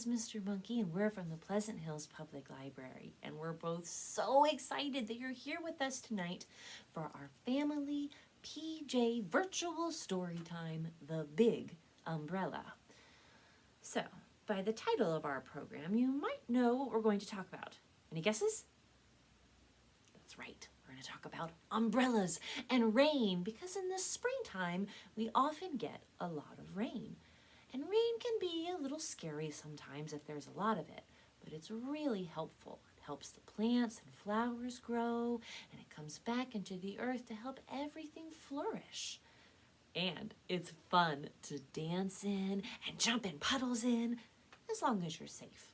is Mr. Monkey, and we're from the Pleasant Hills Public Library, and we're both so excited that you're here with us tonight for our family PJ virtual story time, The Big Umbrella. So, by the title of our program, you might know what we're going to talk about. Any guesses? That's right. We're going to talk about umbrellas and rain, because in the springtime, we often get a lot of rain. And rain can be a little scary sometimes if there's a lot of it, but it's really helpful. It helps the plants and flowers grow, and it comes back into the earth to help everything flourish. And it's fun to dance in and jump in puddles in, as long as you're safe.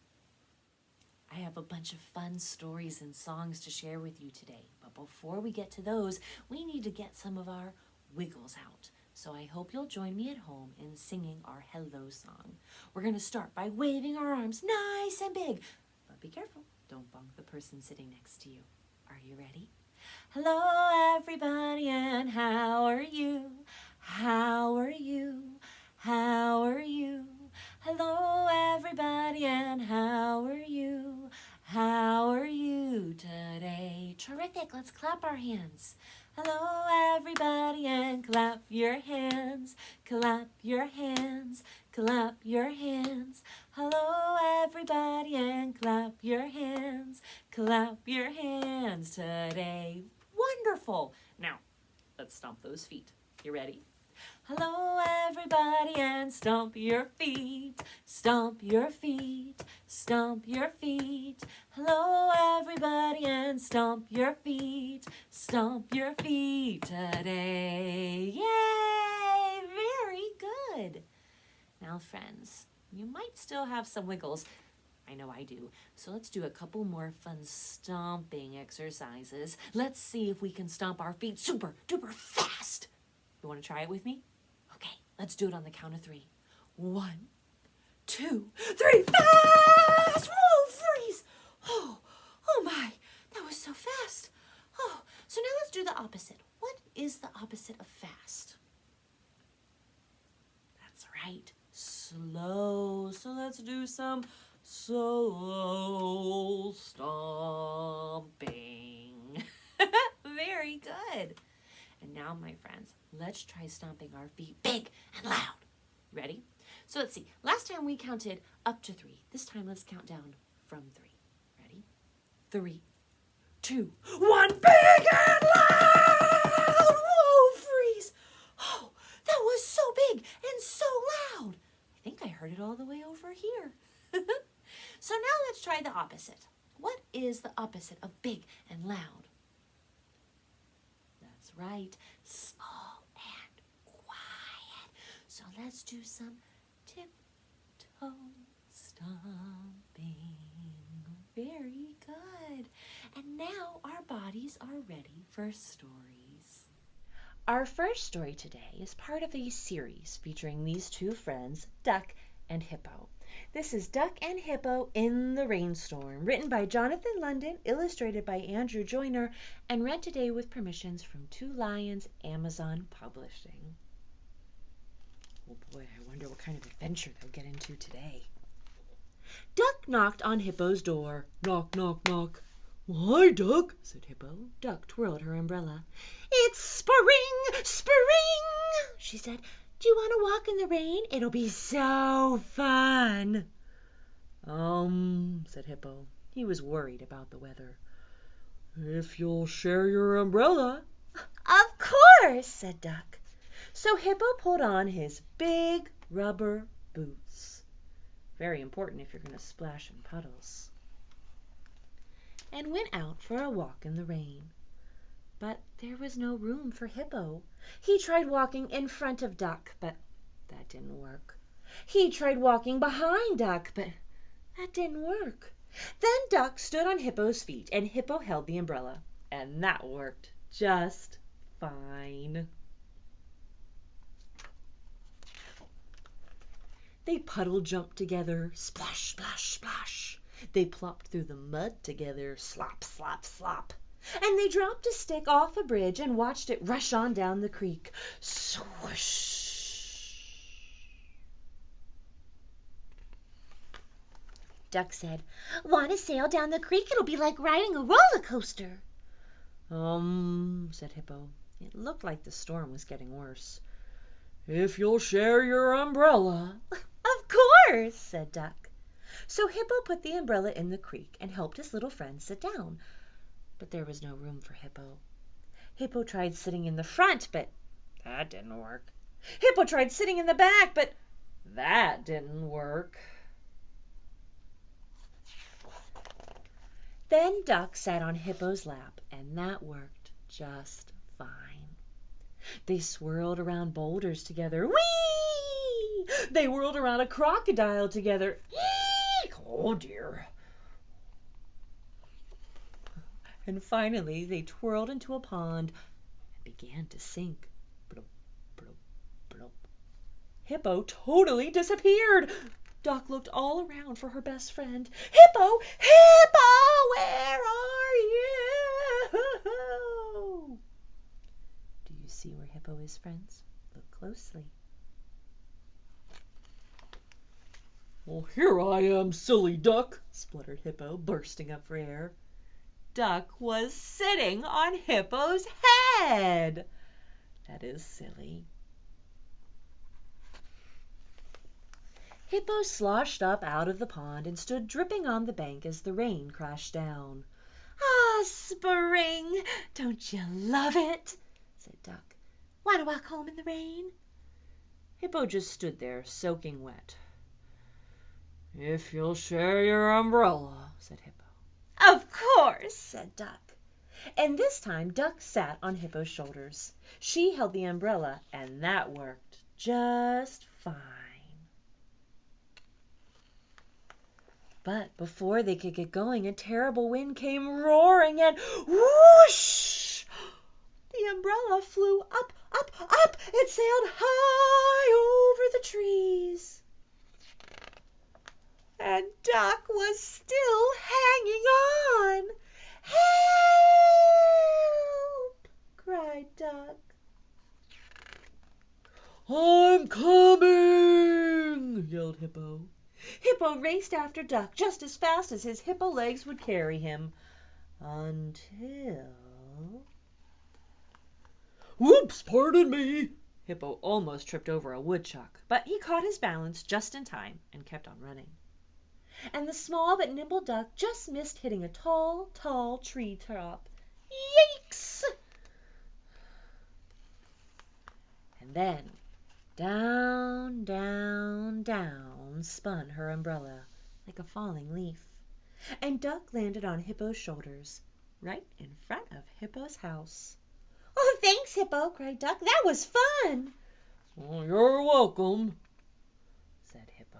I have a bunch of fun stories and songs to share with you today, but before we get to those, we need to get some of our wiggles out. So I hope you'll join me at home in singing our hello song. We're going to start by waving our arms nice and big, but be careful, don't bonk the person sitting next to you. Are you ready? Hello everybody, and how are you? How are you? How are you? Hello everybody, and how are you? How are you today? Terrific, let's clap our hands. Hello everybody, and clap your hands. Clap your hands. Clap your hands. Hello everybody, and clap your hands. Clap your hands today. Wonderful. Now, let's stomp those feet. You ready? Hello everybody, and stomp your feet. Stomp your feet. Stomp your feet. Hello everybody, and stomp your feet. Stomp your feet today. Yay! Very good. Now friends, you might still have some wiggles. I know I do. So let's do a couple more fun stomping exercises. Let's see if we can stomp our feet super duper fast. You want to try it with me? Okay, let's do it on the count of 3. 1, 2, 3, fast! Whoa, freeze! Oh my, that was so fast. Oh, so now let's do the opposite. What is the opposite of fast? That's right, slow. So let's do some slow stomping. Very good. And now, my friends, let's try stomping our feet big and loud. Ready? So let's see. Last time we counted up to 3. This time let's count down from 3. Ready? 3, 2, 1. Big and loud! Whoa, freeze! Oh, that was so big and so loud. I think I heard it all the way over here. So now let's try the opposite. What is the opposite of big and loud? That's right, small and quiet. So let's do some tiptoe stomping. Very good. And now our bodies are ready for stories. Our first story today is part of a series featuring these two friends, Duck and Hippo. This is Duck and Hippo in the Rainstorm, written by Jonathan London, illustrated by Andrew Joyner, and read today with permissions from Two Lions Amazon Publishing. Oh boy, I wonder what kind of adventure they'll get into today. Duck knocked on Hippo's door. Knock, knock, knock. Hi, Duck, said Hippo. Duck twirled her umbrella. It's spring, spring, she said. Do you want to walk in the rain? It'll be so fun. Said Hippo. He was worried about the weather. If you'll share your umbrella. Of course, said Duck. So Hippo pulled on his big rubber boots. Very important if you're going to splash in puddles. And went out for a walk in the rain. But there was no room for Hippo. He tried walking in front of Duck, but that didn't work. He tried walking behind Duck, but that didn't work. Then Duck stood on Hippo's feet, and Hippo held the umbrella, and that worked just fine. They puddle jumped together, splash, splash, splash. They plopped through the mud together, slop, slop, slop. And they dropped a stick off a bridge and watched it rush on down the creek. Swoosh! Duck said. Want to sail down the creek? It'll be like riding a roller coaster. Said Hippo. It looked like the storm was getting worse. If you'll share your umbrella. Of course, said Duck. So Hippo put the umbrella in the creek and helped his little friend sit down. But there was no room for Hippo. Hippo tried sitting in the front, but that didn't work. Hippo tried sitting in the back, but that didn't work. Then Duck sat on Hippo's lap, and that worked just fine. They swirled around boulders together. Whee! They whirled around a crocodile together. Eek! Oh dear. And finally they twirled into a pond and began to sink. Bloop, bloop, bloop. Hippo totally disappeared. Duck looked all around for her best friend. Hippo! Hippo! Where are you? Do you see where Hippo is, friends? Look closely. Well, here I am, silly duck, spluttered Hippo, bursting up for air. Duck was sitting on Hippo's head. That is silly. Hippo sloshed up out of the pond and stood dripping on the bank as the rain crashed down. Ah, spring! Don't you love it? Said Duck. Want to walk home in the rain? Hippo just stood there, soaking wet. If you'll share your umbrella, said Hippo. Of course, said Duck. And this time Duck sat on Hippo's shoulders. She held the umbrella, and that worked just fine. But before they could get going, a terrible wind came roaring and whoosh! The umbrella flew up, up, up. It sailed high over the trees. And Duck was still hanging on. Help! Cried Duck. I'm coming! Yelled Hippo. Hippo raced after Duck just as fast as his hippo legs would carry him. Until... Whoops, pardon me! Hippo almost tripped over a woodchuck, but he caught his balance just in time and kept on running. And the small but nimble duck just missed hitting a tall, tall tree top. Yikes! And then down, down, down spun her umbrella like a falling leaf. And Duck landed on Hippo's shoulders, right in front of Hippo's house. Oh, thanks, Hippo, cried Duck. That was fun. Well, you're welcome, said Hippo.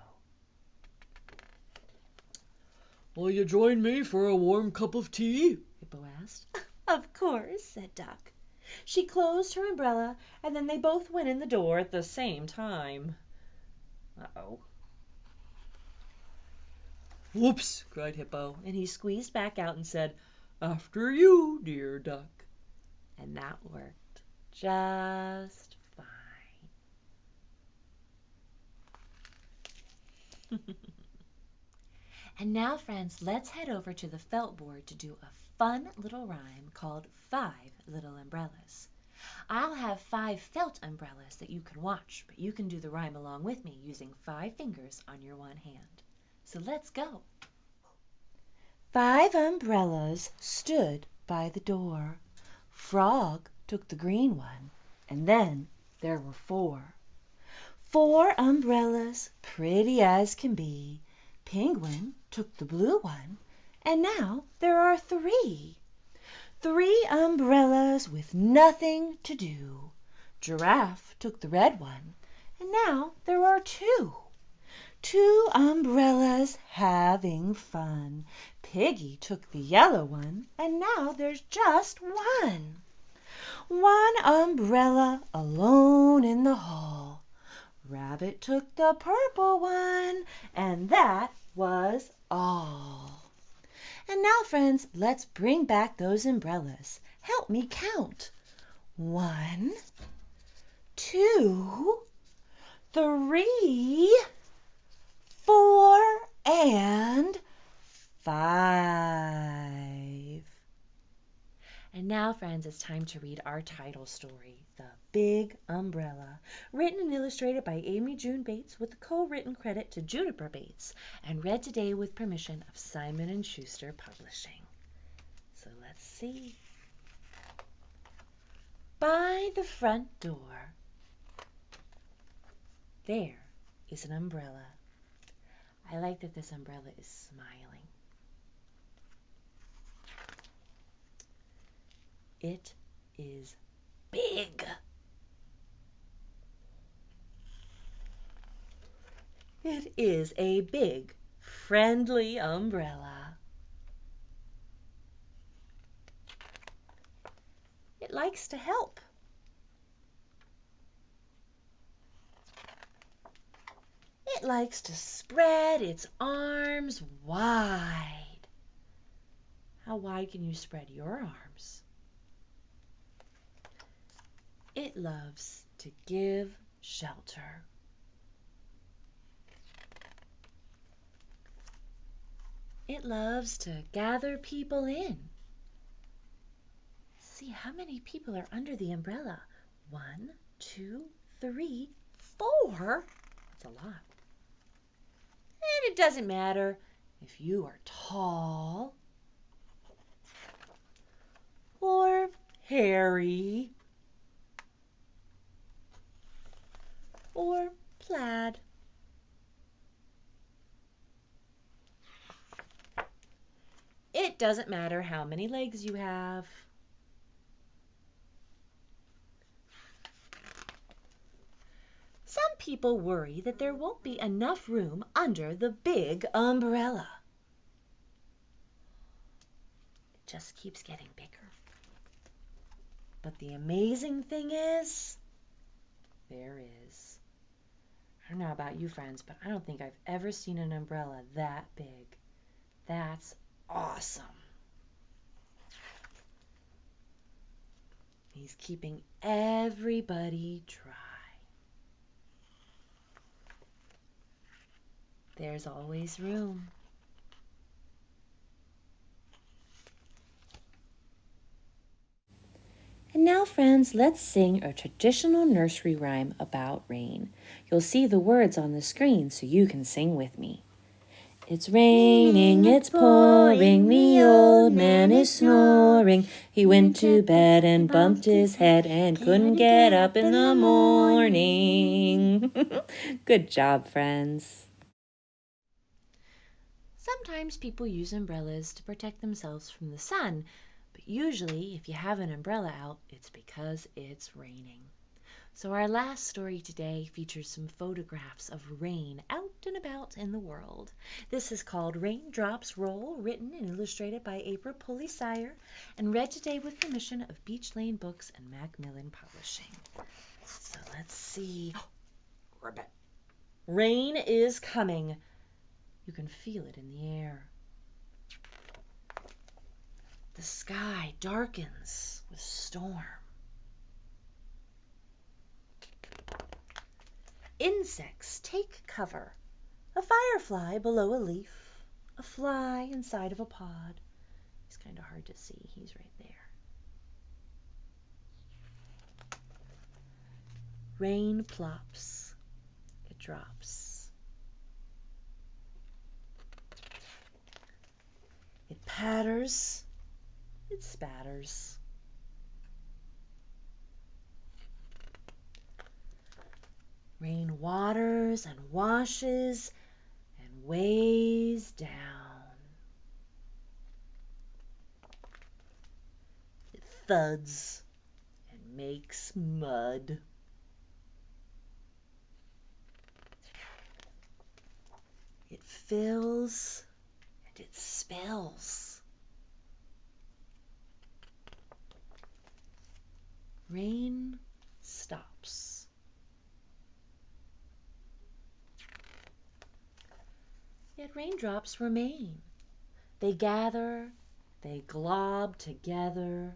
Will you join me for a warm cup of tea? Hippo asked. Of course, said Duck. She closed her umbrella, and then they both went in the door at the same time. Uh-oh. Whoops, cried Hippo, and he squeezed back out and said, After you, dear duck. And that worked just fine. And now, friends, let's head over to the felt board to do a fun little rhyme called 5 Little Umbrellas. I'll have 5 felt umbrellas that you can watch, but you can do the rhyme along with me using 5 fingers on your one hand. So let's go. 5 umbrellas stood by the door. Frog took the green one, and then there were 4. 4 umbrellas, pretty as can be. Penguin took the blue one, and now there are 3. 3 umbrellas with nothing to do. Giraffe took the red one, and now there are 2. 2 umbrellas having fun. Piggy took the yellow one, and now there's just 1. 1 umbrella alone in the hall. Rabbit took the purple one, and that was all. And now, friends, let's bring back those umbrellas. Help me count. 1, 2, 3, 4, and friends, it's time to read our title story, The Big Umbrella, written and illustrated by Amy June Bates with co-written credit to Juniper Bates, and read today with permission of Simon & Schuster Publishing. So let's see. By the front door, there is an umbrella. I like that this umbrella is smiling. It is big. It is a big, friendly umbrella. It likes to help. It likes to spread its arms wide. How wide can you spread your arms? It loves to give shelter. It loves to gather people in. See how many people are under the umbrella. 1, 2, 3, 4. That's a lot. And it doesn't matter if you are tall or hairy or plaid. It doesn't matter how many legs you have. Some people worry that there won't be enough room under the big umbrella. It just keeps getting bigger. But the amazing thing is, there is. I don't know about you friends, but I don't think I've ever seen an umbrella that big. That's awesome. He's keeping everybody dry. There's always room. And now, friends, let's sing a traditional nursery rhyme about rain. You'll see the words on the screen so you can sing with me. It's raining, it's pouring, the old man is snoring. He went to bed and bumped his head and couldn't get up in the morning. Good job, friends. Sometimes people use umbrellas to protect themselves from the sun, but usually if you have an umbrella out, it's because it's raining. So our last story today features some photographs of rain out and about in the world. This is called Raindrops Roll, written and illustrated by April Pulley-Sire, and read today with permission of Beach Lane Books and Macmillan Publishing. So let's see. Ribbit. Rain is coming. You can feel it in the air. The sky darkens with storm. Insects take cover. A firefly below a leaf. A fly inside of a pod. He's kind of hard to see. He's right there. Rain plops. It drops. It patters. It spatters. Rain waters and washes and weighs down. It thuds and makes mud. It fills and it spills. Rain stops. Yet raindrops remain. They gather, they glob together.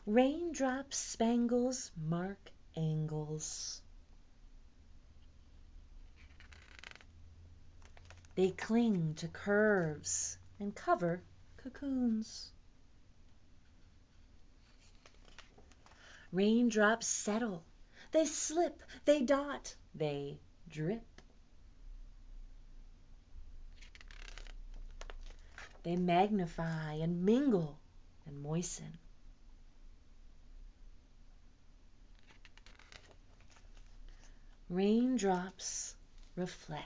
Raindrop spangles mark angles. They cling to curves and cover cocoons. Raindrops settle. They slip, they dot, they drip. They magnify and mingle and moisten. Raindrops reflect.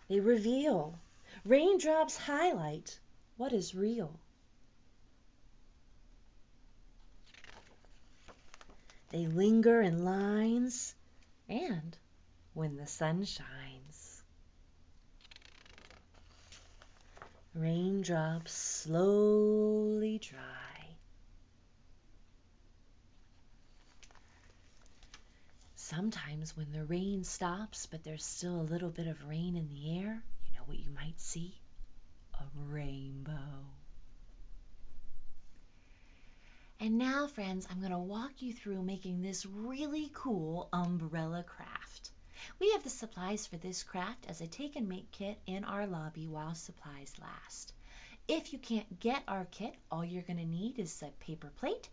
They reveal. Raindrops highlight what is real. They linger in lines and when the sun shines. Raindrops slowly dry. Sometimes when the rain stops, but there's still a little bit of rain in the air, you know what you might see? A rainbow. And now, friends, I'm going to walk you through making this really cool umbrella craft. We have the supplies for this craft as a take and make kit in our lobby while supplies last. If you can't get our kit, all you're going to need is a paper plate,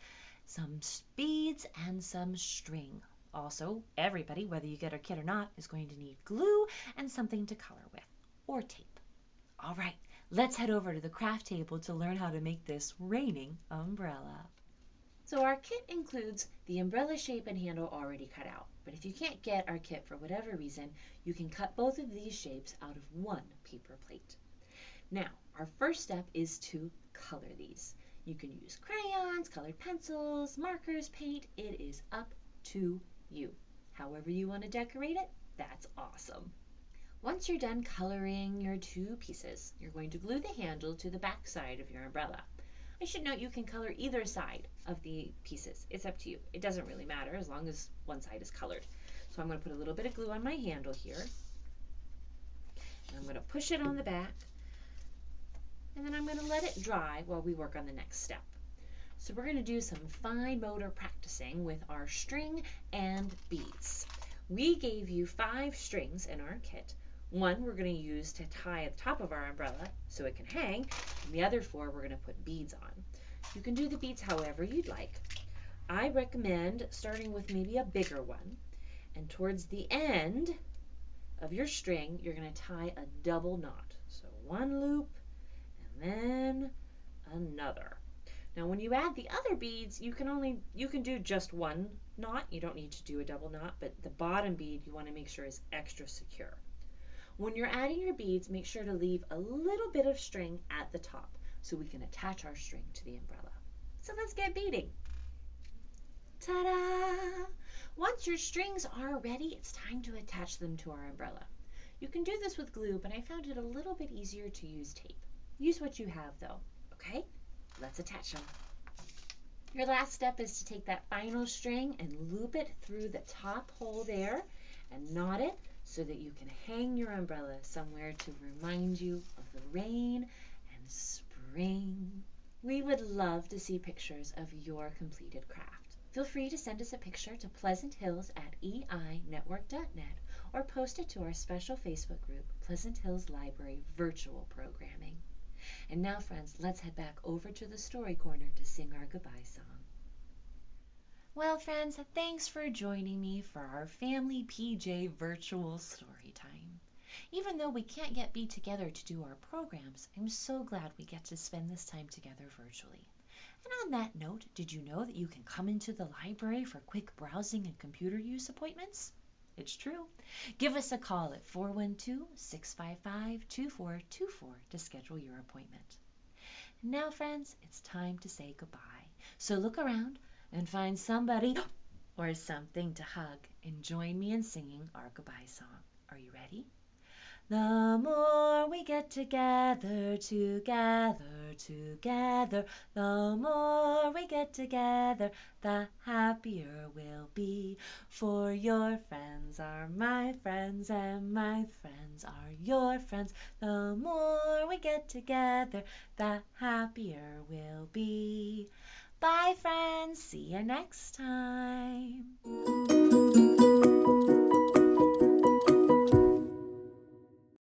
some beads, and some string. Also, everybody, whether you get our kit or not, is going to need glue and something to color with, or tape. All right, let's head over to the craft table to learn how to make this raining umbrella. So our kit includes the umbrella shape and handle already cut out. But if you can't get our kit for whatever reason, you can cut both of these shapes out of one paper plate. Now, our first step is to color these. You can use crayons, colored pencils, markers, paint. It is up to you. However you want to decorate it, that's awesome. Once you're done coloring your two pieces, you're going to glue the handle to the back side of your umbrella. I should note you can color either side of the pieces. It's up to you. It doesn't really matter as long as one side is colored. So I'm going to put a little bit of glue on my handle here. And I'm going to push it on the back. And then I'm going to let it dry while we work on the next step. So we're going to do some fine motor practicing with our string and beads. We gave you 5 strings in our kit. One we're going to use to tie at the top of our umbrella so it can hang, and the other 4 we're going to put beads on. You can do the beads however you'd like. I recommend starting with maybe a bigger one, and towards the end of your string you're going to tie a double knot. So one loop and then another. Now when you add the other beads, you can do just one knot. You don't need to do a double knot, but the bottom bead you want to make sure is extra secure. When you're adding your beads, make sure to leave a little bit of string at the top so we can attach our string to the umbrella. So let's get beading. Ta-da! Once your strings are ready, it's time to attach them to our umbrella. You can do this with glue, but I found it a little bit easier to use tape. Use what you have though, okay? Let's attach them. Your last step is to take that final string and loop it through the top hole there and knot it so that you can hang your umbrella somewhere to remind you of the rain and spring. We would love to see pictures of your completed craft. Feel free to send us a picture to pleasanthills@einetwork.net or post it to our special Facebook group, Pleasant Hills Library Virtual Programming. And now, friends, let's head back over to the Story Corner to sing our goodbye song. Well, friends, thanks for joining me for our Family PJ Virtual Story Time. Even though we can't yet be together to do our programs, I'm so glad we get to spend this time together virtually. And on that note, did you know that you can come into the library for quick browsing and computer use appointments? It's true. Give us a call at 412-655-2424 to schedule your appointment. Now, friends, it's time to say goodbye. So look around and find somebody or something to hug and join me in singing our goodbye song. Are you ready? The more we get together, together, the more we get together, the happier we'll be. For your friends are my friends, and my friends are your friends. The more we get together, the happier we'll be. Bye, friends. See you next time.